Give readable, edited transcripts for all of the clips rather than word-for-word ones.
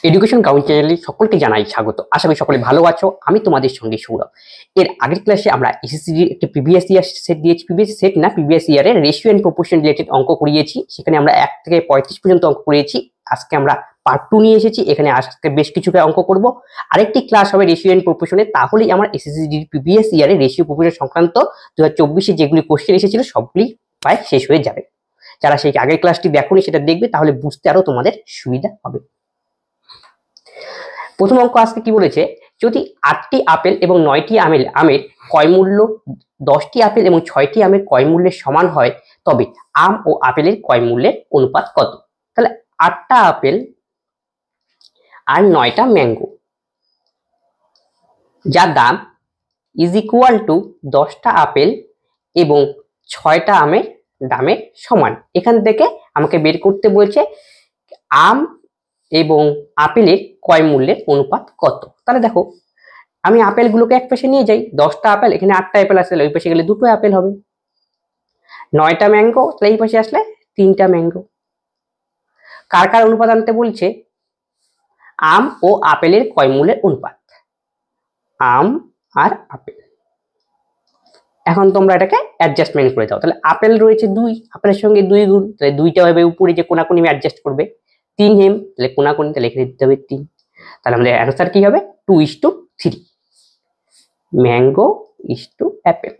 Education ground চ্যানেলে সকলকে জানাই স্বাগত। আশা করি সকলে ভালো আছো। আমি তোমাদের সঙ্গে সৌরভ। এর আগের ক্লাসে আমরা এসএসসির একটি প্রিভিয়াস ইয়ার সেট দিয়েছি, প্রিভিয়াস ইয়ারের রেশিও এন্ড প্রপোর্শন রিলেটেড অঙ্ক করিয়েছি। সেখানে আমরা 1 থেকে 35 পর্যন্ত অঙ্ক করিয়েছি। আজকে আমরা পার্ট 2 নিয়ে এসেছি। এখানে আজকে বেশ কিছু অঙ্ক করব। আরেকটি ক্লাস হবে রেশিও এন্ড প্রপোর্শনে। তাহলেই আমার এসএসসির প্রিভিয়াস ইয়ারে রেশিও প্রপোর্শন সংক্রান্ত 2024 যেগুলি কোশ্চেন এসেছিল সবগুলি প্রায় শেষ হয়ে যাবে। যারা সেই আগের ক্লাসটি দেখোনি সেটা দেখবে, তাহলে বুঝতে আরো তোমাদের সুবিধা হবে। প্রথম অঙ্ক আজকে কি বলেছে, যদি 8টি আপেল এবং 9টি আমের ক্রয় মূল্য 10টি আপেল এবং 6টি আমের ক্রয় মূল্যের সমান হয়, তবে আম ও আপেলের ক্রয় মূল্যের অনুপাত কত? তাহলে 8টা আপেল আর 9টা ম্যাঙ্গো যার দাম ইজ ইকুয়াল টু 10টা আপেল এবং 6টা আমের দামের সমান। এখান থেকে আমাকে বের করতে বলছে আম এবং আপেলের ক্রয় মূল্যের অনুপাত কত। তাহলে দেখো, আমি আপেলগুলোকে এক পাশে নিয়ে যাই। 10টা আপেল, এখানে 8টা আপেল আসলে ওই পাশে গেলে 2টো আপেল হবে। 9টা ম্যাঙ্গো, তাহলে এই পাশে আসলে 3টা ম্যাঙ্গো। কার কার অনুপাত আনতে বলছে? আম ও আপেলের ক্রয় মূল্যের অনুপাত, আম আর আপেল। এখন তোমরা এটাকে অ্যাডজাস্টমেন্ট করে দাও। তাহলে আপেল রয়েছে 2, আপেলের সঙ্গে 2 গুণ, তাহলে 2টা হবে উপরে যে কোনাকুনি অ্যাডজাস্ট করবে। 3 এম, তাহলে কোনাকুনি, তাহলে এখানে দিতে হবে 3। তাহলে আমাদের অ্যান্সার কি হবে? 2:3, mango is to apple.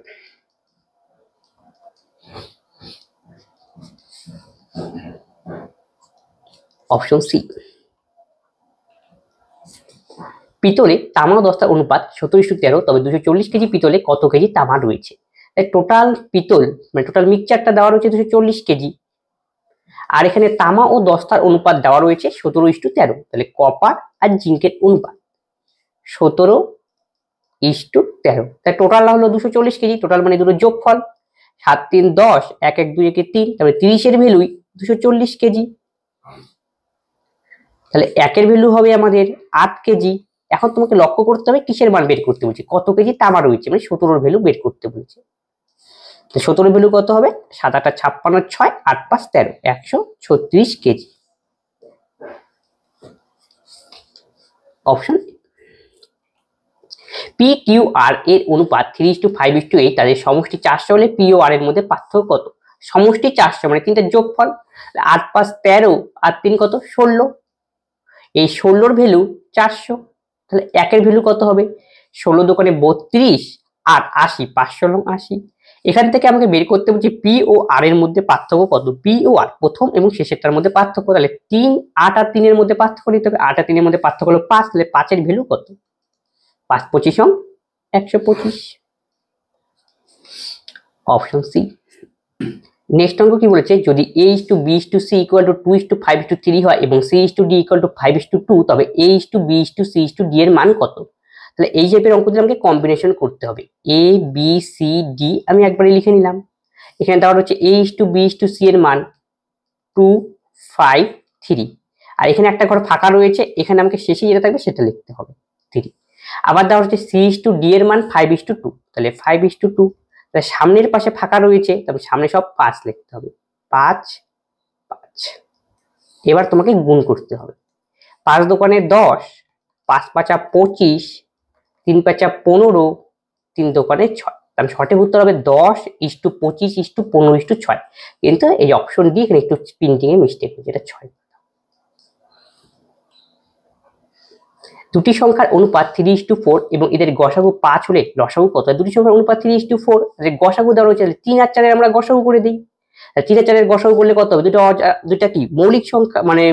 Option C. পিতলে তামা ও দস্তার অনুপাত 70:13, তবে 240 কেজি পিতলে কত কেজি তামা রয়েছে? টোটাল পিতল মানে টোটাল মিক্সচারটা দেওয়া রয়েছে 240 কেজি, আর এখানে তামা ও দস্তার অনুপাত দেওয়া রয়েছে 17:13। তাহলে কপার আর জিঙ্কের অনুপাত 17:13। তাই টোটাল হলো 240 কেজি। টোটাল মানে দুটো যোগফল, 7 3 10, 1 1 2 1 3, তাহলে 30 এর ভ্যালুই 240 কেজি। তাহলে 1 এর ভ্যালু হবে আমাদের 8 কেজি। এখন তোমাকে লক্ষ্য করতে হবে কিসের মান বের করতে বলছে, কত কেজি তামা রয়েছে, মানে 17 এর ভ্যালু বের করতে বলছে। তো 17 এর ভ্যালু কত হবে? 7 8 56, 6 8 5 13, 136 KG. Option P Q R এর অনুপাত 3:5:8, তাদের সমষ্টি 400 হলে পি ও আর এর মধ্যে পার্থক্য কত? সমষ্টি 400 মানে তিনটা যোগফল, 8 5 13 আর 3 কত? 16। এই 16 ভ্যালু 400। তাহলে 1 এর ভ্যালু কত হবে? 16 দোকানে 32 আর 80, 500 লং 80। এখান থেকে আমাকে বের করতে বলছে পি ও আর এর মধ্যে পার্থক্য কত। পি ও আর প্রথম এবং শেষেরটার মধ্যে পার্থক্য। তাহলে 3 8 আর 3 এর মধ্যে পার্থক্য নিতে হবে। 8 আর 3 এর মধ্যে পার্থক্য হলো 5, তাহলে 5 এর ভ্যালু কত? 5 25 125। Option C. নেক্সট অঙ্ক কি বলেছে, যদি a:b:c = 2:5:3 হয় এবং c:d = 5:2, তবে a:b:c:d এর মান কত? তাহলে এই টাইপের অঙ্ক দিয়ে আমাকে কম্বিনেশন করতে হবে। a b c d আমি একবারে লিখে নিলাম। এখানে দেওয়া হচ্ছে a:b:c এর মান 2 5 3, আর এখানে একটা ঘর ফাঁকা রয়েছে, এখানে আমাকে শেষে যেটা থাকবে সেটা লিখতে হবে 3। আবার দেওয়া হচ্ছে c:d এর মান 5:2, তাহলে 5:2। তাহলে সামনের পাশে ফাঁকা রয়েছে, তবে সামনে সব 5 লিখতে হবে, 5 5। এবার তোমাকে গুণ করতে হবে। 5 দোকানে 10, 5 5 25, 3 5 15, 3 দোকানে 6। তাহলে সঠিক উত্তর হবে 10:25:15:6। কিন্তু এই অপশন ডি এখানে একটু প্রিন্টিং এ মিস্টেক হয়েছে, এটা 6। দুটি সংখ্যার অনুপাত 3:4 এবং এদের গসাগু 5 হলে লসাগু কত? দুটি সংখ্যার অনুপাত 3:4, গসাগু দেওয়া রয়েছে 3 আর 4 এর আমরা গসাগু করে দিই। 3 আর 4 এর গসাগু করলে কত হবে? দুটা কি মৌলিক সংখ্যা, মানে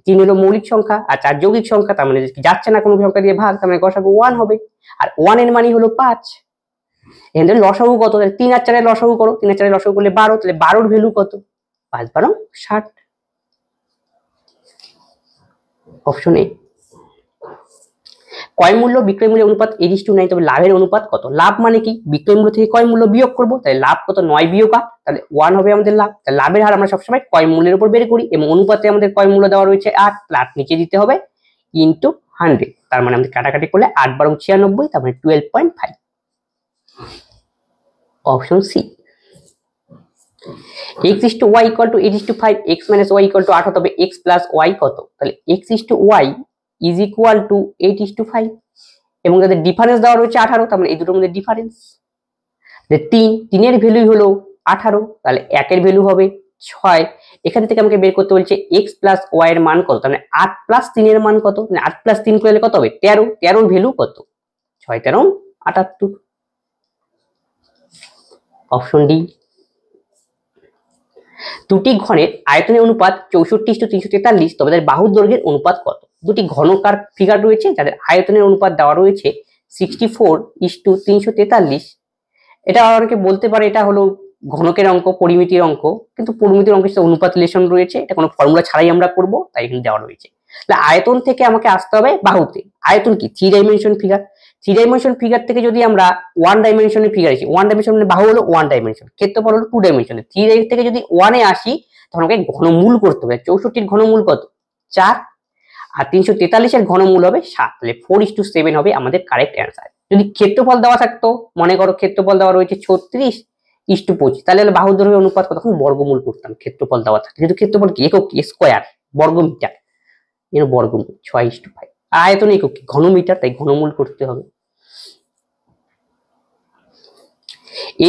3 হলো মৌলিক সংখ্যা আর 4 যৌগিক সংখ্যা, তার মানে যাচ্ছে না কোনো সংখ্যা দিয়ে ভাগ, তার মানে গসাগু 1 হবে। আর 1 এর মানই হলো 5। এখানে লসাগু কত? 3 আর 4 এর লসাগু করো, 3 আর 4 এর লসাগু করলে 12, তাহলে 12 এর ভ্যালু কত? 5 12 60। Option A. ক্রয় মূল্য বিক্রয় মূল্যের অনুপাত 8:9, তবে লাভের অনুপাত কত? লাভ মানে কি? বিক্রয় মূল্য থেকে ক্রয় মূল্য বিয়োগ করব, তাহলে লাভ কত? 9 বিয়োগ 8, তাহলে 1 হবে আমাদের লাভ। তাহলে লাভের হার আমরা সবসময় ক্রয় মূল্যের উপর বের করি এবং অনুপাতে আমাদের ক্রয় মূল্য দেওয়া রয়েছে 8, 8 নিচে দিতে হবে ইনটু 100, তার মানে আমাদের কাটাকাটি করলে 8 12 96, তার মানে 12.5। Option C. x:y = 8:5, x - y = 8, তবে x + y কত? তাহলে x:y ইজ ইকুয়াল টু 8:5 এবং যাদের ডিফারেন্স দেওয়া রয়েছে 18, তার মানে এই দুটোর মধ্যে ডিফারেন্স। তিনের ভ্যালু হলো 18, তাহলে 1-এর ভ্যালু হবে 6। এখান থেকে আমাকে বের করতে বলছে এক্স প্লাস ওয়াই এর মান কত, তার মানে 8 প্লাস 3 এর মান কত, মানে 8 প্লাস 3 করলে কত হবে 13, 13 ভ্যালু কত, 6-13 78। Option D. দুটি ঘনের আয়তনের অনুপাত 64:343, তবে তাদের বাহুর দৈর্ঘ্যের অনুপাত কত? দুটি ঘনকার ফিগার রয়েছে যাদের আয়তনের অনুপাত দেওয়া রয়েছে 64:343। এটা অনেকে বলতে পারে এটা হলো ঘনকের অঙ্ক, পরিমিতির অঙ্ক, কিন্তু পরিমিতির অঙ্কের সাথে অনুপাত রিলেশন রয়েছে, এটা কোনো ফর্মুলা ছাড়াই আমরা করব, তাই এখানে দেওয়া রয়েছে। তাহলে আয়তন থেকে আমাকে আসতে হবে বাহুতে। আয়তন কি 3 ডাইমেনশন ফিগার, 3 ডাইমেনশন ফিগার থেকে যদি আমরা 1 ডাইমেনশনের ফিগার আসি, 1 ডাইমেনশন মানে বাহু হলো 1 ডাইমেনশন, ক্ষেত্রফল হলো 2 ডাইমেনশনে, 3 থেকে যদি 1 এ আসি তখন আমাকে ঘনমূল করতে হবে। 64 এর ঘনমূল কত 4, আর 343 এর ঘনমূল হবে 7, তাহলে 4:7 হবে আমাদের কারেক্ট অ্যান্সার। যদি ক্ষেত্রফল দেওয়া থাকতো, মনে করো ক্ষেত্রফল দেওয়া রয়েছে 36:25, তাহলে হলো বাহুর দৈর্ঘ্যের অনুপাত কত, তখন বর্গমূল করতাম। ক্ষেত্রফল দেওয়া থাকে, যেহেতু ক্ষেত্রফল কি একক স্কয়ার বর্গমিটার, এর বর্গমূল 6:5। আয়তন একক কি ঘনমিটার, তাই ঘনমূল করতে হবে।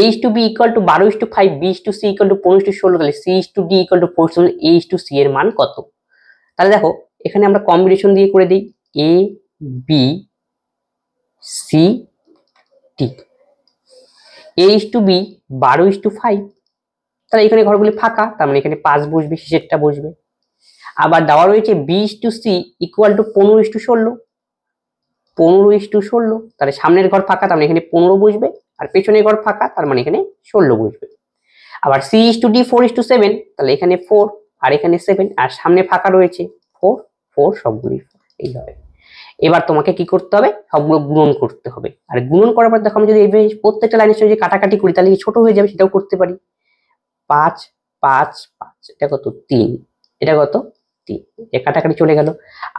a:b = 12:5, b:c = 15:16, তাহলে c:d = 4, a:c এর মান কত? তাহলে দেখো এখানে আমরা কম্বিনেশন দিয়ে করে দিই, a b c d, a:b 12:5, তাহলে এখানে ঘরগুলি ফাঁকা, তার মানে এখানে 5 বসবে, শেষেরটা বসবে। আবার দেওয়া রয়েছে b:c = 15:16, 15:16, তাহলে সামনের ঘর ফাঁকা, তার মানে এখানে 15 বসবে, আর পেছনের ঘর ফাঁকা, তার মানে এখানে 16 বসবে। আবার c:d 4:7, তাহলে এখানে 4 আর এখানে 7, আর সামনে ফাঁকা রয়েছে 4 4 সবগুলি এইভাবে। এবার তোমাকে কি করতে হবে, সবগুলো গুণন করতে হবে, আর গুণন করার পর দেখো আমি যদি এইভাবে প্রত্যেকটা লাইনের সঙ্গে কাটাকাটি করি তাহলে ছোট হয়ে যাবে, সেটাও করতে পারি। 5 5 5, এটা কত 3, এটা কত 3, এ কাটাকাটি চলে গেল।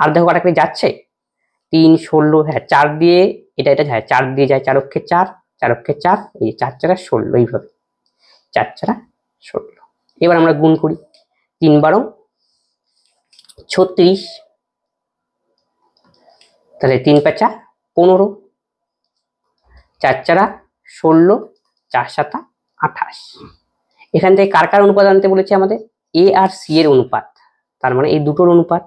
আর দেখো কাটাকাটি যাচ্ছে 3 16, হ্যাঁ 4 দিয়ে এটা হ্যাঁ 4 দিয়ে যায়, 4 অক্ষে 4, 4 অক্ষে 4, এই 4 4 16, এইভাবে 4 4 16। এবার আমরা গুণ করি, 3 12 36, তাহলে 3 5 15, 4 4 16, 4 7 28। এখান থেকে কার কার অনুপাত আনতে বলেছে আমাদের, এ আর সি এর অনুপাত, তার মানে এই দুটোর অনুপাত,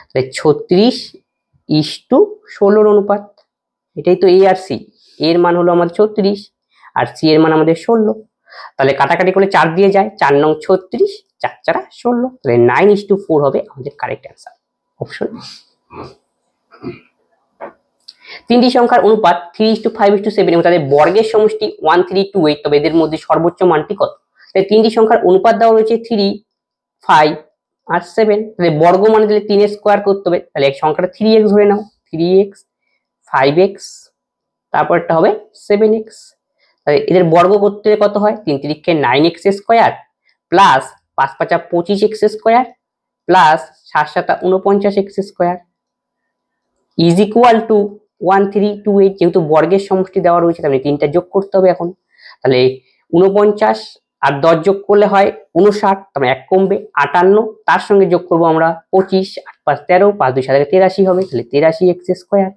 তাহলে 36:16 অনুপাত, এটাই তো এ আর সি। এর মান হলো আমাদের 36 আর সি এর মান আমাদের 16, তাহলে কাটাকাটি করলে 4 দিয়ে যায়, 4 9 36, 4 4 16, তাহলে 9:4 হবে আমাদের কারেক্ট অ্যান্সার, অপশন। তিনটি সংখ্যার অনুপাত 3:5:7 এবং তাদের বর্গের সমষ্টি 1328, তবে এদের মধ্যে সর্বোচ্চ মানটি কত? তাহলে তিনটি সংখ্যার অনুপাত দেওয়া রয়েছে 3 5 আর 7, তাহলে বর্গ মানে দিলে 3 এর স্কয়ার করতে হবে, তাহলে এক সংখ্যাটা 3x ধরে নাও, 3x 5x, তারপরটা হবে 7x, তাহলে এদের বর্গ করতে কত হয়, 3 3 9x square plus 5 5 25x square plus 7 7 49x square is equal to 1328। যেহেতু বর্গের সমষ্টি দেওয়া রয়েছে, তাহলে 3টা যোগ করতে হবে এখন, তাহলে 49 আর 10 যোগ করলে হয় 59, তাহলে 1 কমবে 58, তার সঙ্গে যোগ করব আমরা 25, 8 5 13, 5 2 7 83 হবে, তাহলে 83x স্কয়ার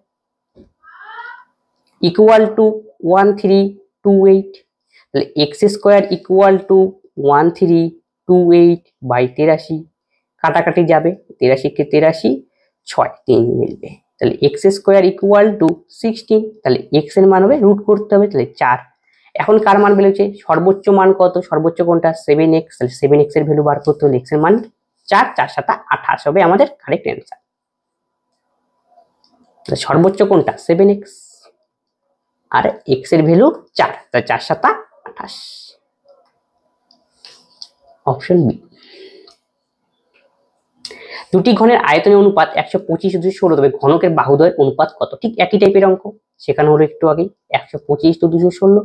ইকুয়াল টু 1328, তাহলে x square equal to 1328 by 83, কাটাকাটি যাবে, 83 কে 83, 6 3 মিলবে, তাহলে x স্কয়ার ইকুয়াল টু 16, তাহলে x এর মান হবে রুট করতে হবে, তাহলে 4। এখন কার মান বেরোচ্ছে, সর্বোচ্চ মান কত, সর্বোচ্চ কোনটা 7x, তাহলে 7x এর ভ্যালু বার করতে হলে x এর মান 4, 4 7 28 হবে আমাদের কারেক্ট অ্যান্সার। তাহলে সর্বোচ্চ কোনটা 7x আর x এর ভ্যালু 4, তাহলে 4 7 28, অপশন বি। দুটি ঘনের আয়তনের অনুপাত 125:216, তবে ঘনকের বাহুদ্বয়ের অনুপাত কত? ঠিক একই টাইপের অঙ্ক, সেখানে হলো একটু আগে 125:216,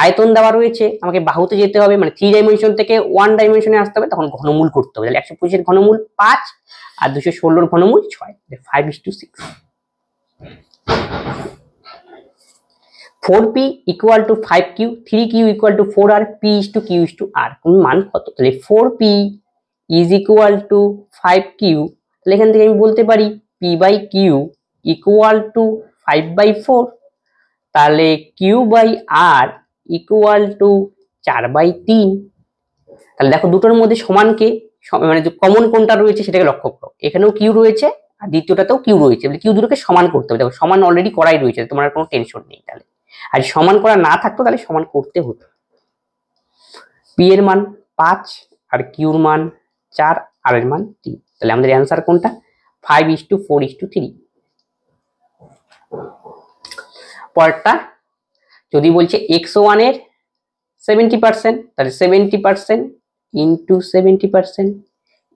আয়তন দেওয়া রয়েছে, আমাকে বাহুতে যেতে হবে, মানে 3 ডাইমেনশন থেকে 1 ডাইমেনশনে আসতে হবে, তখন ঘনমূল করতে হবে, তাহলে 125 এর ঘনমূল 5 আর 216 এর ঘনমূল 6, 5:6। 4p equal to 5q, 3q equal to 4r, p:q:r, কোন মান কত? তাহলে 4p is equal to 5q, তাহলে এখান থেকে আমি বলতে পারি P/Q ইকুয়াল টু 5/4, তাহলে Q/R ইকুয়াল টু 4/3। তাহলে দেখো দুটোর মধ্যে সমানকে মানে কমন কোনটা রয়েছে সেটাকে লক্ষ্য করো। এখানেও কিউ রয়েছে আর দ্বিতীয়টাতেও কিউ রয়েছে, কিউ দুটোকে সমান করতে হবে। দেখো সমান অলরেডি করাই রয়েছে, তোমার কোনো টেনশন নেই। তাহলে আর সমান করা না থাকতো তাহলে সমান করতে হতো। পি এর মান 5 আর কিউর মান 4 আর এর মান 3। তাহলে আমাদের অ্যান্সার কোনটা? 5:4:3। পরেরটা যদি বলছে x1 এর 70%, তাহলে 70% into 70%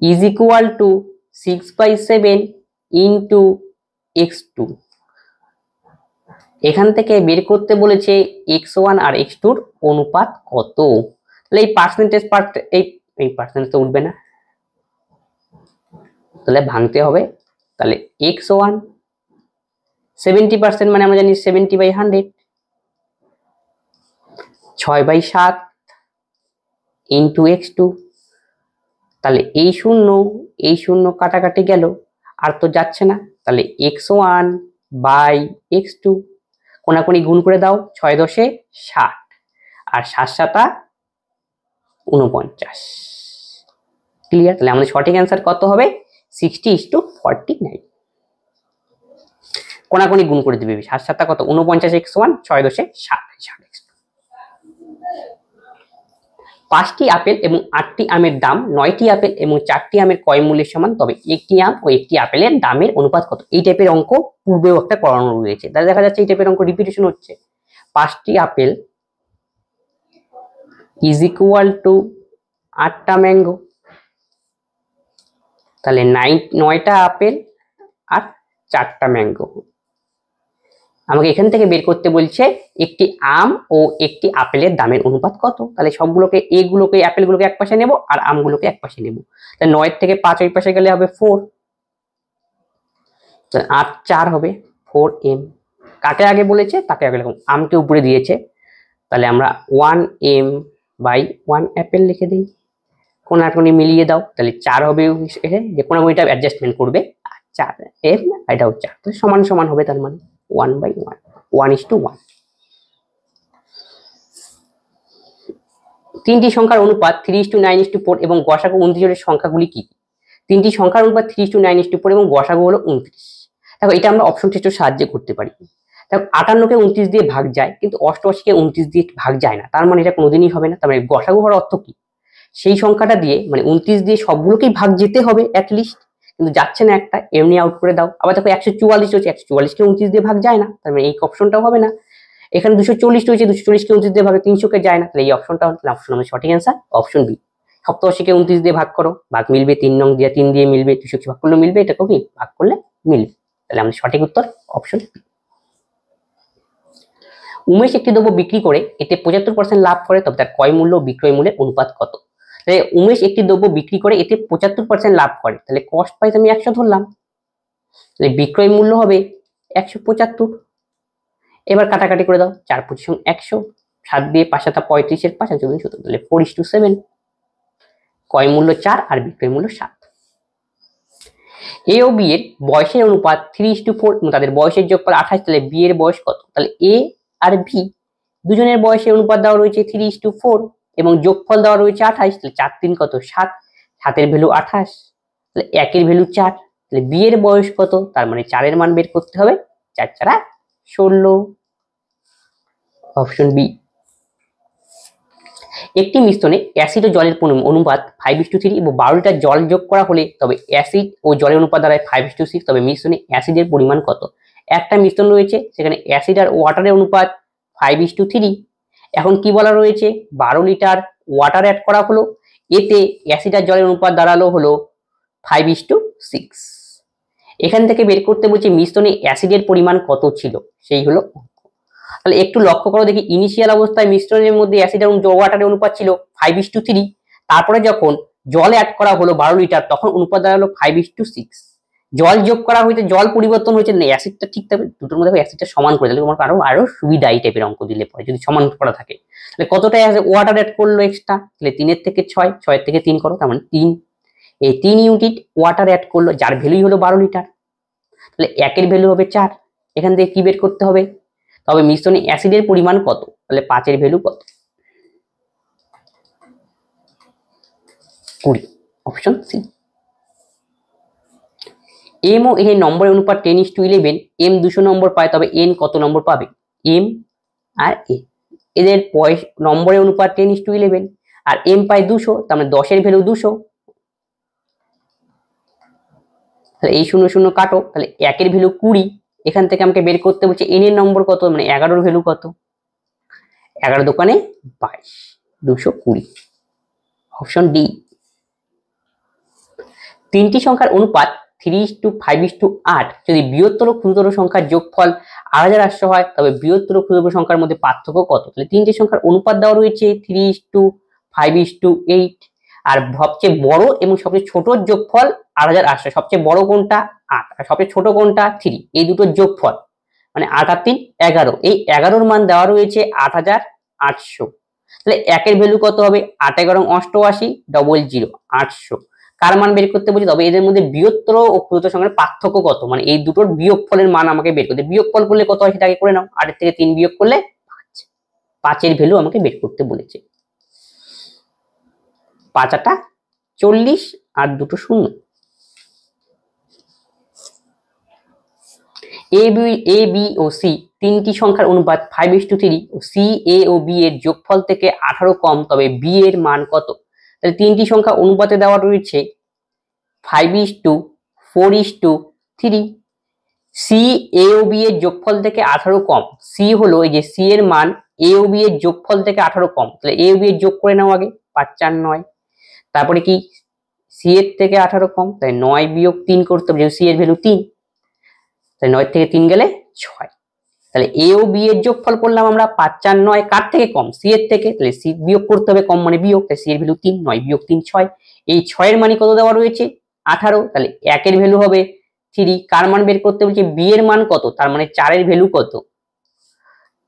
is equal two 6/7 into x2। এখান থেকে বের করতে বলেছে x1 আর x2 এর অনুপাত কত। তাহলে এই পার্সেন্টেজ পার্ট, এই পার্সেন্টেজ তো উঠবে না, তাহলে ভাঙতে হবে। তাহলে x1 70% মানে আমরা জানি 70/100, 6/7 ইন্টু x2। তাহলে এই শূন্য কাটাকাটি গেল, আর তো যাচ্ছে না। তাহলে x1/x2 কোনাকুনি গুণ করে দাও, 6×10 60 আর 7×7 49। ক্লিয়ার? তাহলে আমাদের সঠিক অ্যান্সার কত হবে? 60:49। কোনাকুনি গুণ করে দিবে, 7×7 কত? 49 x1, 6×10 60 x2। 5টি আপেল এবং 8টি আমের দাম 9টি আপেল এবং 4টি আমের ক্রয় মূল্যের সমান, তবে একটি আম ও একটি আপেলের দামের অনুপাত কত? এই টাইপের অঙ্ক পূর্বেও একটা করানো রয়েছে, তাহলে দেখা যাচ্ছে এই টাইপের অঙ্ক রিপিটেশন হচ্ছে। 5টি আপেল ইজ ইকুয়াল টু 8টা ম্যাঙ্গো, তাহলে 9টা আপেল আর 4টা ম্যাঙ্গো। আমাকে এখান থেকে বের করতে বলছে একটি আম ও একটি আপেলের দামের অনুপাত কত। তাহলে সবগুলোকে, এগুলোকে আপেলগুলোকে এক পাশে নেব আর আমগুলোকে এক পাশে নেব। তাহলে 9 থেকে 5 ওই পাশে গেলে হবে 4, 8 4 হবে 4m। কাকে আগে বলেছে তাকে আগে লিখুন, আমকে উপরে দিয়েছে, তাহলে আমরা 1m/1 অ্যাপেল লিখে দিই। কোনাকুনি মিলিয়ে দাও, তাহলে 4 হবে, যে কোনাকুনিটা অ্যাডজাস্টমেন্ট করবে, 4m এটাও 4, তো সমান সমান হবে, তার মানে 1/1, 1:1। তিনটি সংখ্যার অনুপাত 3:9:4 এবং গসাগু 29 এর সংখ্যাগুলি কি? তিনটি সংখ্যার অনুপাত 3:9:4 এবং গসাগু হলো 29। দেখো এটা আমরা অপশন টেস্টের সাহায্যে করতে পারি। দেখো 58কে 29 দিয়ে ভাগ যায়, কিন্তু 88কে 29 দিয়ে ভাগ যায় না, তার মানে এটা কোনোদিনই হবে না। তার মানে গসাগু হওয়ার অর্থ কি? সেই সংখ্যাটা দিয়ে মানে 29 দিয়ে সবগুলোকেই ভাগ যেতে হবে অ্যাটলিস্ট, কিন্তু যাচ্ছে না একটা, এমনি আউট করে দাও। আবার দেখো 144 রয়েছে, 144কে 29 দিয়ে ভাগ যায় না, তার মানে এই অপশনটাও হবে না। এখানে 240 রয়েছে, 240কে 29 দিয়ে ভাগে 300কে যায় না, তাহলে এই অপশনটা অপশন আমাদের সঠিক অ্যান্সার অপশন বি। 87কে 29 দিয়ে ভাগ করো, ভাগ মিলবে, 3 নং দিয়ে 3 দিয়ে মিলবে, 280 ভাগ করলে মিলবে, এটাকেও কি ভাগ করলে মিলবে, তাহলে আমাদের সঠিক উত্তর অপশন বি। উমেশ একটি দ্রব্য বিক্রি করে এতে 75% লাভ করে, তবে তার ক্রয় মূল্য বিক্রয় মূল্যের অনুপাত কত? তাহলে উমেশ একটি দ্রব্য বিক্রি করে এতে 75% লাভ করে, তাহলে কস্ট প্রাইস আমি 100 ধরলাম, তাহলে বিক্রয় মূল্য হবে 175। এবার কাটাকাটি করে দাও, 4×25 100, 7 দিয়ে 5 7 35 এর 5 14 17, তাহলে 4:7। ক্রয় মূল্য 4 আর বিক্রয় মূল্য 7। এ ও বি এর বয়সের অনুপাত 3:4 এবং তাদের বয়সের যোগফল 28, তাহলে বি এর বয়স কত? তাহলে এ আর বি দুজনের বয়সের অনুপাত দেওয়া রয়েছে 3:4 এবং যোগফল দেওয়া রয়েছে 28, তাহলে 4 3 কত? 7, 7 এর ভ্যালু 28, তাহলে 1 এর ভ্যালু 4, তাহলে বি এর বয়স কত? তার মানে 4 এর মান বের করতে হবে, 4 4 16, অপশন বি। একটি মিশ্রণে অ্যাসিড ও জলের অনুপাত 5:3 এবং 12 লিটার জল যোগ করা হলে তবে অ্যাসিড ও জলের অনুপাত দাঁড়ায় 5:6, তবে মিশ্রণে অ্যাসিডের পরিমাণ কত? একটা মিশ্রণ রয়েছে, সেখানে অ্যাসিড আর ওয়াটারের অনুপাত 5:3। এখন কি বলা রয়েছে? 12 লিটার ওয়াটার অ্যাড করা হলো, এতে অ্যাসিড আর জলের অনুপাত দাঁড়ালো হলো 5:6। এখান থেকে বের করতে বলছে মিশ্রণে অ্যাসিডের পরিমাণ কত ছিল, সেই হলো। তাহলে একটু লক্ষ্য করো দেখি, ইনিশিয়াল অবস্থায় মিশ্রণের মধ্যে অ্যাসিড এবং ওয়াটারের অনুপাত ছিল 5:3, তারপরে যখন জল অ্যাড করা হলো 12 লিটার তখন অনুপাত দাঁড়ালো 5:6। জল যোগ করা হয়েছে, জল পরিবর্তন হয়েছে না, অ্যাসিডটা ঠিক থাকবে, দুটোর মধ্যে অ্যাসিডটা সমান করে দিলে তোমার আরো সুবিধা এই টাইপের অঙ্ক দিলে পরে যদি সমান করা থাকে। তাহলে কতটা ওয়াটার অ্যাড করলো এক্সট্রা, তাহলে 3 এর থেকে 6, 6 এর থেকে 3 করো, তার মানে 3, এই 3 ইউনিট ওয়াটার অ্যাড করলো, যার ভ্যালু হলো 12 লিটার। তাহলে 1 এর ভ্যালু হবে 4। এখান থেকে কি বের করতে হবে? তবে মিশ্রণে অ্যাসিডের পরিমাণ কত? তাহলে 5 এর ভ্যালু কত? 20, অপশন সি। এম ও এর নম্বরের অনুপাত 10:11, এম 200 নম্বর পায়, তবে এন কত নম্বর পাবে? এম আর এ এদের নম্বরের অনুপাত 10:11, আর এম পায় 200, তার মানে 10 এর ভ্যালু 200। তাহলে এই 0 0 কাটো, তাহলে 1 এর ভ্যালু 20। এখান থেকে আমাকে বের করতে বলছে এন এর নম্বর কত, মানে 11 এর ভ্যালু কত? 11 দোকানে 22, 220, অপশন ডি। তিনটি সংখ্যার অনুপাত 3:5:8 যদি বৃহত্তর ক্ষুদ্রতর সংখ্যার যোগফল 8800 হয়, তবে বৃহত্তর ক্ষুদ্রতর সংখ্যার মধ্যে পার্থক্য কত? তাহলে তিনটি সংখ্যার অনুপাত দেওয়া রয়েছে 3:5:8, আর সবচেয়ে বড় এবং সবচেয়ে ছোট যোগফল 8800। সবচেয়ে বড় কোনটা? 8, আর সবচেয়ে ছোট কোনটা? 3। এই দুটোর যোগফল মানে 8 আর 3 11। এই 11 এর মান দেওয়া রয়েছে 8800। তাহলে 1 এর ভ্যালু কত হবে? 8 11 88, 00 800। কার মান বের করতে বলছি? তবে এদের মধ্যে বৃহত্তর ও ক্ষুদ্রতর সংখ্যার পার্থক্য কত, মানে এই দুটোর বিয়োগফলের মান আমাকে বের করতে। বিয়োগফল করলে কত হয় সেটা আগে করে নাও। 8 এর থেকে 3 বিয়োগ করলে 5। 5 এর ভ্যালু আমাকে বের করতে বলেছে। 5 8 40 আর দুটো শূন্য। এ বি ও সি তিনটি সংখ্যার অনুপাত 5:3 ও সি এ ও বি এর যোগফল থেকে 18 কম, তবে বি এর মান কত? তাহলে তিনটি সংখ্যা অনুপাতে দেওয়া রয়েছে 5:4:3। সি এ ও বি এর যোগফল থেকে 18 কম। সি হলো এই যে সি এর মান, এ ও বি এর যোগফল থেকে 18 কম। তাহলে এ ও বি এর যোগ করে নাও আগে, 5 4 9। তারপরে কি সি এর থেকে 18 কম, তাই 9 বিয়োগ 3 করতে হবে, যেহেতু সি এর ভ্যালু 3। তাই 9 থেকে 3 গেলে 6। তাহলে এ ও বি এর যোগফল করলাম আমরা 5 4 9, কার থেকে কম? সি এর থেকে। তাহলে সি বিয়োগ করতে হবে, কম মানে বিয়োগ, তাই সি এর ভ্যালু 3, 9 বিয়োগ 3 6। এই 6 এর মানই কত দেওয়া রয়েছে? 18। তাহলে 1 এর ভ্যালু হবে 3। কার মান বের করতে বলছে? বি এর মান কত, তার মানে 4 এর ভ্যালু কত?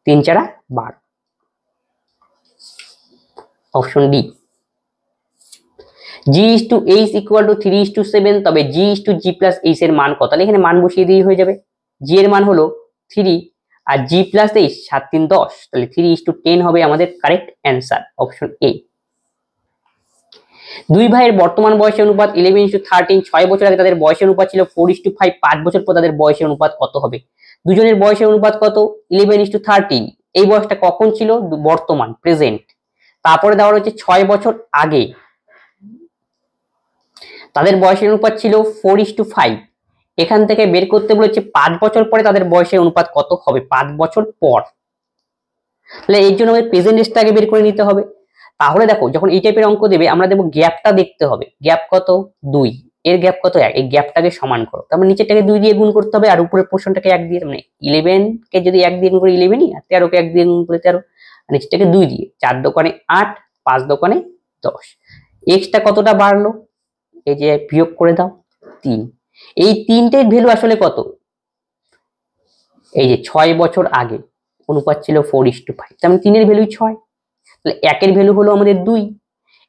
3 4 12, অপশন ডি। G:H = 3:7, তবে G:G+H এর মান কত? তাহলে এখানে মান বসিয়ে দিয়ে হয়ে যাবে। G এর মান হলো 3 আর G+H 7 3 10, তাহলে 3:10 হবে আমাদের কারেক্ট অ্যান্সার, অপশন এ। দুই ভাইয়ের বর্তমান বয়সের অনুপাত 11:13। 6 বছর আগে তাদের বয়সের অনুপাত ছিল 4:5। 5 বছর পর তাদের বয়সের অনুপাত কত হবে? দুজনের বয়সের অনুপাত কত? 11:13। এই বয়সটা কখন ছিল? বর্তমান, প্রেজেন্ট। তারপরে দেওয়া রয়েছে 6 বছর আগে তাদের বয়সের অনুপাত ছিল 4:5। এখান থেকে বের করতে বলেছে 5 বছর পরে তাদের বয়সের অনুপাত কত হবে? 5 বছর পর। তাহলে এর জন্য আমাদের প্রেজেন্ট ডেসটাকে বের করে নিতে হবে। তাহলে দেখো, যখন এই টাইপের অঙ্ক দেবে আমরা দেখবো গ্যাপটা দেখতে হবে। গ্যাপ কত? 2। এর গ্যাপ কত? 1। এই গ্যাপটাকে সমান করো, তারপর নিচেরটাকে 2 দিয়ে গুণ করতে হবে, আর উপরের পোর্শনটাকে 1 দিয়ে, মানে 11 কে যদি 1 দিয়ে গুণ করে 11ই, আর 13 কে 1 দিয়ে গুণ করে 13, আর নিচেরটাকে 2 দিয়ে। 4 দোকানে 8, 5 দোকানে 10। এক্সটা কতটা বাড়লো? এই যে বিয়োগ করে দাও, 3। এই তিনটের ভ্যালু আসলে কত? এই যে 6 বছর আগে অনুপাত ছিল 4:5, তার মানে 3 এর ভ্যালু 6। তাহলে 1 এর ভ্যালু হলো আমাদের 2।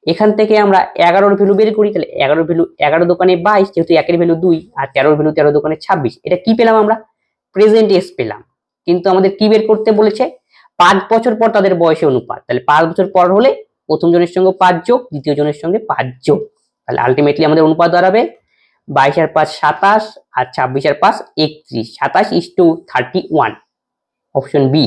এখান থেকে আমরা 11 এর ভ্যালু বের করি, তাহলে 11 এর ভ্যালু 11 দোকানে 22, যেহেতু 1 এর ভ্যালু 2, আর 13 এর ভ্যালু 13 দোকানে 26। এটা কি পেলাম আমরা? প্রেজেন্ট এজ পেলাম। কিন্তু আমাদের কি বের করতে বলেছে? 5 বছর পর তাদের বয়সের অনুপাত। তাহলে 5 বছর পর হলে প্রথম জনের সঙ্গে 5 যোগ, দ্বিতীয় জনের সঙ্গে 5 যোগ, তাহলে আলটিমেটলি আমাদের অনুপাত দাঁড়াবে 22 আর 5 27, আর 26 আর 5 31, 27:31, অপশন বি।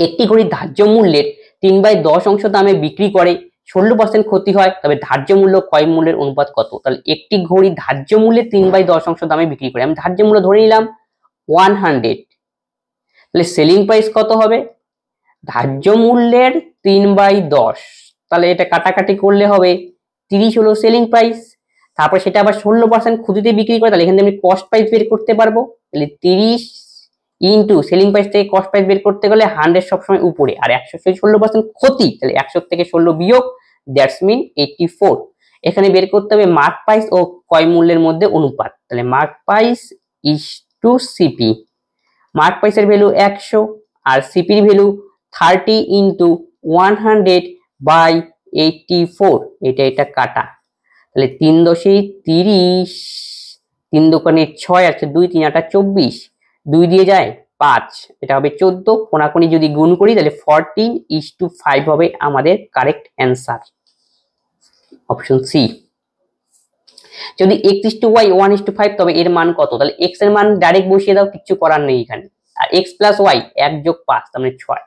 একটি ঘড়ি ধার্য মূল্যের 3/10 অংশ দামে বিক্রি করে 16% ক্ষতি হয়, তবে ধার্য মূল্য ক্রয় মূল্যের অনুপাত কত? তাহলে একটি ঘড়ি ধার্য মূল্যের 3/10 অংশ দামে বিক্রি করে, আমি ধার্য মূল্য ধরে নিলাম 100, তাহলে সেলিং প্রাইস কত হবে? ধার্য মূল্যের 3/10, তাহলে এটা কাটাকাটি করলে হবে 30 হলো সেলিং প্রাইস। তারপর সেটা আবার 16% ক্ষতিতে বিক্রি করে, তাহলে এখান থেকে আমি কস্ট প্রাইস বের করতে পারবো। তাহলে 30 ইন্টু সেলিং প্রাইস থেকে কস্ট প্রাইস বের করতে গেলে 100 সবসময় উপরে, আর 100 থেকে 16% ক্ষতি, তাহলে 100 থেকে 16 বিয়োগ, দ্যাটস মিন 84। এখানে বের করতে হবে মার্ক প্রাইস ও ক্রয় মূল্যের মধ্যে অনুপাত। তাহলে mark price is to CP. Mark প্রাইসের ভ্যালু 100 আর সিপির ভ্যালু 30 ইন্টু 100/84। এটা কাটা, তাহলে 3 × 30 3 দোকানে 6 আছে, 2 3 8 24, 2 দিয়ে যায় 5, এটা হবে 14, কোনাকুনি যদি গুণ করি তাহলে 14:5 হবে আমাদের কারেক্ট অ্যান্সার, অপশন সি। যদি x:y 1:5 তবে এর মান কত? তাহলে x এর মান ডাইরেক্ট বসিয়ে দাও, কিছু করার নেই এখানে। আর x + y 1 + 5 তার মানে 6,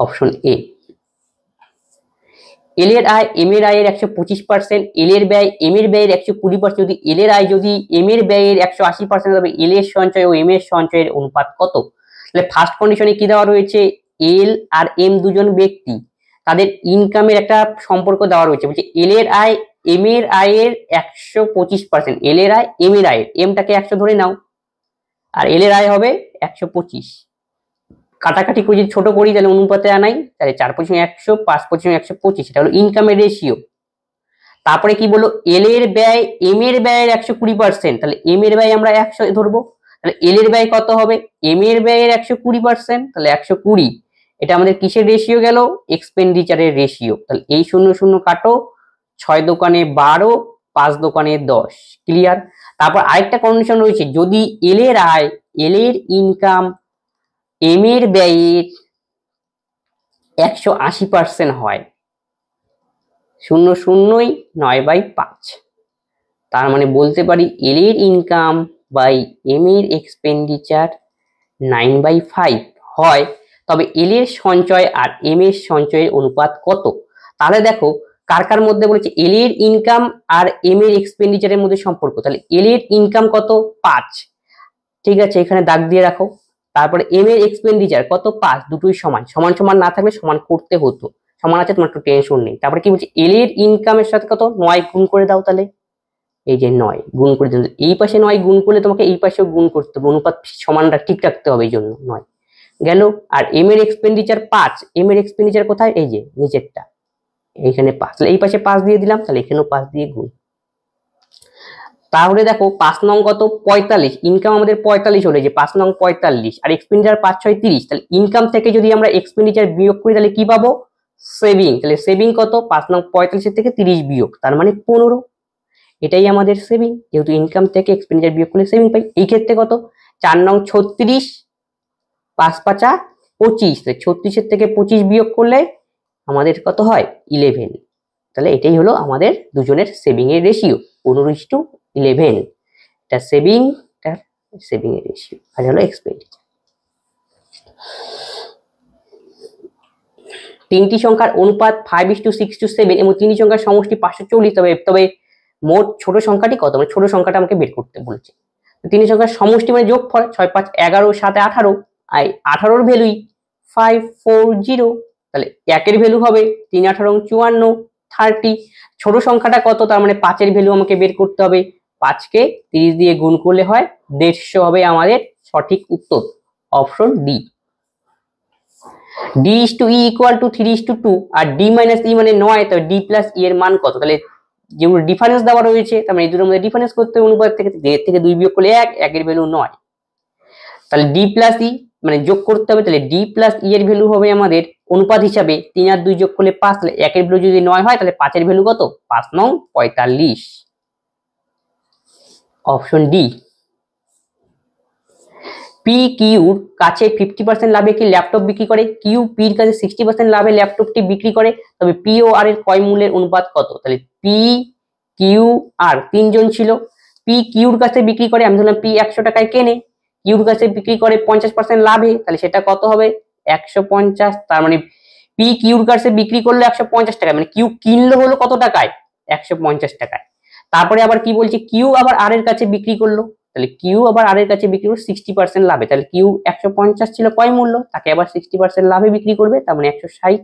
অপশন এ। এল এর আয় এম এর আয়ের 125%, এল এর ব্যয় এম এর ব্যয়ের 120%, যদি এল এর আয় যদি এম এর ব্যয়ের 180% তবে এল এর সঞ্চয় ও এম এর সঞ্চয়ের অনুপাত কত? তাহলে ফার্স্ট কন্ডিশনে কি দেওয়া রয়েছে, এল আর এম দুজন ব্যক্তি, তাদের ইনকামের একটা সম্পর্ক দেওয়া রয়েছে, বলছে এল এর আয় এম এর আয়ের 125%, এল এর আয় এম এর আয়ের, এমটাকে 100 ধরে নাও আর এল এর আয় হবে 125, কাটাকাটি করে যদি ছোট করি তাহলে অনুপাতে আনাই, তাহলে 4 × 100, 5 × 125, এটা হলো ইনকামের রেশিও। তারপরে কি বললো, এল এর ব্যয় এম এর ব্যয়ের 120%, তাহলে এম এর ব্যয় আমরা 100 ধরবো, তাহলে এল এর ব্যয় কত হবে, এম এর ব্যয়ের 120%, তাহলে 120, এটা আমাদের কিসের রেশিও গেল, এক্সপেন্ডিচারের রেশিও। তাহলে এই 0 0 কাটো, 6 দোকানে 12, 5 দোকানে 10, ক্লিয়ার। তারপর আরেকটা কন্ডিশন রয়েছে, যদি এল এর আয় এল এর ইনকাম এম এর ব্যয়ের 180% হয়, 0 0 9/5, তার মানে বলতে পারি এল এর ইনকাম বাই এম এর এক্সপেন্ডিচার 9/5 হয়, তবে এল এর সঞ্চয় আর এম এর সঞ্চয়ের অনুপাত কত? তাহলে দেখো কার কার মধ্যে বলেছে, এল এর ইনকাম আর এম এর এক্সপেন্ডিচারের মধ্যে সম্পর্ক, তাহলে এল এর ইনকাম কত, 5, ঠিক আছে, এখানে দাগ দিয়ে রাখো। তারপরে এম এর এক্সপেন্ডিচার কত, 5, দুটোই সমান, সমান সমান না থাকলে সমান করতে হতো, সমান আছে তোমার একটু টেনশন নেই। তারপরে কি বলছে, এল এর ইনকামের সাথে কত, 9 গুণ করে দাও, তাহলে এই যে 9 গুণ করে দিলে, এই পাশে 9 গুণ করলে তোমাকে এই পাশেও গুণ করতে হবে, অনুপাত সমানটা ঠিক রাখতে হবে, এই জন্য 9 গেল। আর এম এর এক্সপেন্ডিচার 5, এম এর এক্সপেন্ডিচার কোথায়, এই যে নিচেরটা, এইখানে 5, তাহলে এই পাশে 5 দিয়ে দিলাম, তাহলে এখানেও 5 দিয়ে গুণ। তাহলে দেখো 5 নং কত, 45, ইনকাম আমাদের 45 হলে যে 5 নং 45 আর এক্সপেন্ডিচার 5 6 30, তাহলে ইনকাম থেকে যদি আমরা এক্সপেন্ডিচার বিয়োগ করি তাহলে কি পাবো, সেভিং। তাহলে সেভিং কত, 5 নং 45 থেকে 30 বিয়োগ, তার মানে 15, এটাই আমাদের সেভিং, যেহেতু ইনকাম থেকে এক্সপেন্ডিচার বিয়োগ করলে সেভিং পাই। এই ক্ষেত্রে কত, 4 নং 36, 5 5 25, 36 থেকে 25 বিয়োগ করলে আমাদের কত হয়, 11, তাহলে এটাই হলো আমাদের দুজনের সেভিং এর রেশিও, 15:11, এটা সেভিং, এটা সেভিং এর রেশিও, আর হলো এক্সপেন্ডিচার। তিনটি সংখ্যার অনুপাত 5:6:7 এবং তিনটি সংখ্যার সমষ্টি 540, তবে মোট ছোট সংখ্যাটি কত, মানে ছোট সংখ্যাটা আমাকে বের করতে বলছে। তিনটি সংখ্যার সমষ্টি মানে যোগফল, 6 5 11, 7 18, আর 18 ভ্যালুই 540, তাহলে 1 এর ভ্যালু হবে 3 18 54, 30, ছোট সংখ্যাটা কত, তার মানে 5 এর ভ্যালু আমাকে বের করতে হবে, 5 কে 30 দিয়ে গুণ করলে হয় 150 হবে আমাদের সঠিক উত্তর, option D. d is to e equal to 3:2 আর d minus e মানে 9, তো d plus e এর মান কত, তাহলে যেগুলো ডিফারেন্স দেওয়া রয়েছে তার মানে এই দুটোর মধ্যে ডিফারেন্স করতে হবে, অনুপাত থেকে 1 থেকে 2 বিয়োগ করলে 1, 1 এর ভ্যালু 9, তাহলে d plus e মানে যোগ করতে হবে, তাহলে d plus e এর ভ্যালু হবে আমাদের অনুপাত হিসাবে 3 আর 2 যোগ করলে 5, তাহলে 1 এর ভ্যালু যদি 9 হয় তাহলে 5 এর ভ্যালু কত, 5 নং 45, অপশন ডি। পি কিউর কাছে 50% লাভে কি ল্যাপটপ বিক্রি করে, কিউ পির কাছে 60% লাভে ল্যাপটপটি বিক্রি করে, তবে পি ও আর এর ক্রয় মূল্যের অনুপাত কত, তাহলে পি কিউ আর তিনজন ছিল, পি কিউর কাছে বিক্রি করে, আমি ধরলাম পি 100 টাকায় কেনে, কিউর কাছে বিক্রি করে 50% লাভে, তাহলে সেটা কত হবে 150, তার মানে পি কিউর কাছে বিক্রি করলো 150 টাকায়, মানে কিউ কিনলো হলো কত টাকায়, 150 টাকায়। তারপরে আবার কি বলছে, কিউ আবার আর এর কাছে বিক্রি করলো, তাহলে কিউ আবার আর এর কাছে বিক্রি করলো 60% লাভে, তাহলে কিউ 150 ছিল ক্রয় মূল্য, তাকে আবার 60% লাভে বিক্রি করবে, তার মানে 160,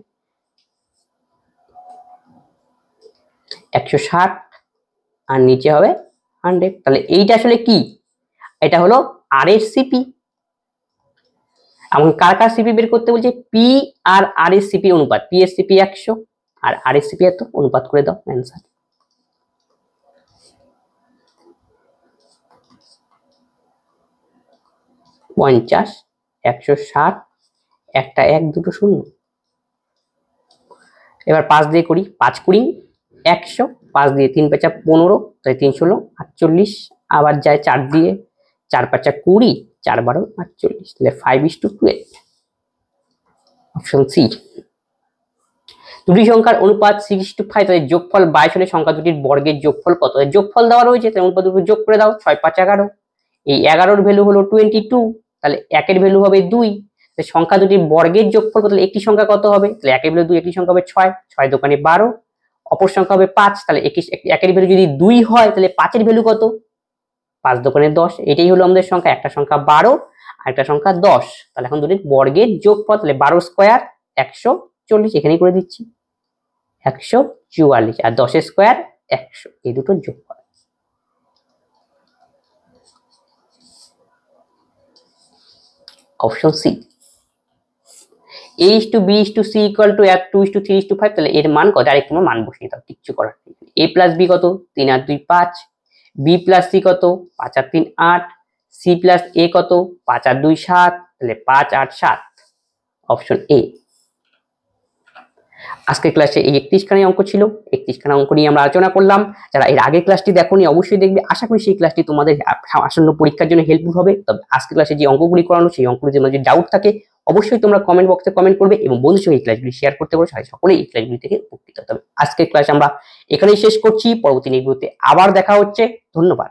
160 আর নিচে হবে 100, তাহলে এইটা আসলে কি, এটা হলো আর এর সিপি। এবং কার কার সিপি বের করতে বলছে, পি আর আর এর সিপি অনুপাত, পি এর সিপি 100 আর আর এর সিপি এত, অনুপাত করে দাও অ্যান্সার। পঞ্চাশ, 160, একটা 1 দুটো 0, এবার 5 দিয়ে করি, 5 20 100, 5 দিয়ে 3 5 15, তাই 3 16 48, আবার যায় 4 দিয়ে, 4 5 20, 4 12 48, তাহলে 5:12। Option C. দুটি সংখ্যার অনুপাত 6:5, তাদের যোগফল 22 হলে সংখ্যা দুটির বর্গের যোগফল কত? যোগফল দেওয়া রয়েছে, তাহলে অনুপাত দুটো যোগ করে দাও, 6 5 11। এই 11-র ভ্যালু হলো 22, তাহলে 1-এর ভ্যালু হবে 2। সংখ্যা দুটির বর্গের যোগফল কত? একটি সংখ্যা কত হবে? তাহলে 1-এর ভ্যালু 2, একটি সংখ্যা হবে 6, 6 দোকানে 12, অপর সংখ্যা হবে 5, তাহলে 1-এর ভ্যালু যদি 2 হয় তাহলে 5-এর ভ্যালু কত? 5 দোকানে 10। এটাই হলো আমাদের সংখ্যা, একটা সংখ্যা 12 আর একটা সংখ্যা 10। তাহলে এখন দুটির বর্গের যোগফল, তাহলে 12 স্কয়ার 140, এখানেই করে দিচ্ছি 144, আর 10 স্কয়ার 100, এই দুটোর যোগফল। Option C. A:B:C = 2:3:5, তাহলে এর মান কত? আরেকটু মান বসিয়ে দাও, কিচ্ছু করার নেই। A + B কত? 3 আর 2 5, B + C কত? 5 আর 3 8, C + A কত? 5 আর 2 7, তাহলে 5 8 7, অপশন এ। আজকের ক্লাসে এই 31খানি অঙ্ক ছিল, 31খানি অঙ্ক নিয়ে আমরা আলোচনা করলাম। যারা এর আগের ক্লাসটি দেখোনি অবশ্যই দেখবে, আশা করি সেই ক্লাসটি তোমাদের আসন্ন পরীক্ষার জন্য হেল্পফুল হবে। তবে আজকের ক্লাসে যে অঙ্কগুলি করানো, সেই অঙ্কগুলি যদি ডাউট থাকে অবশ্যই তোমরা কমেন্ট বক্সে কমেন্ট করবে এবং বন্ধুদের সঙ্গে এই ক্লাসগুলি শেয়ার করতে পারো, সকলেই এই ক্লাসগুলি থেকে উপকৃত হবে। আজকের ক্লাস আমরা এখানেই শেষ করছি, পরবর্তী ভিডিওতে আবার দেখা হচ্ছে। ধন্যবাদ।